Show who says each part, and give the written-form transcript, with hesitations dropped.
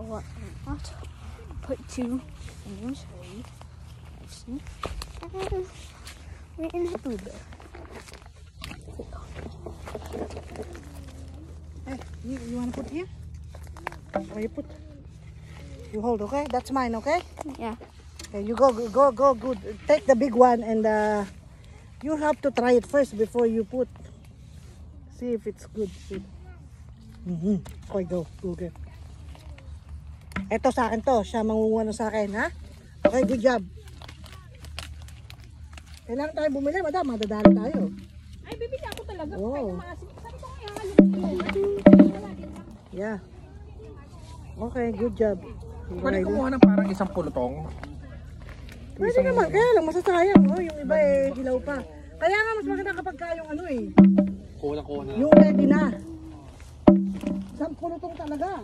Speaker 1: What not put two in three. We're in the Uber.
Speaker 2: Hey, you want to put here? Or you put? You hold, okay? That's mine, okay?
Speaker 1: Yeah.
Speaker 2: Okay, you go, good. Take the big one and you have to try it first before you put. See if it's good. Okay, go. Okay. Ito sa akin to. Siya mangunguha sa akin, ha? Okay, good job. Kailangan tayo bumili, madam. Madadali tayo.
Speaker 3: Ay, bibili ako talaga.
Speaker 2: Oh.
Speaker 3: Kahit maasim. Sabi ko kaya
Speaker 2: Yeah. Okay, good job.
Speaker 4: Pwede kumuha ng parang isang pulutong.
Speaker 2: Pwede naman, kaya lang masasayang. Oh, yung iba hilaw pa. Kaya nga mas maganda kapag yung
Speaker 4: Kuha na.
Speaker 2: yung ready na. Isang pulutong talaga.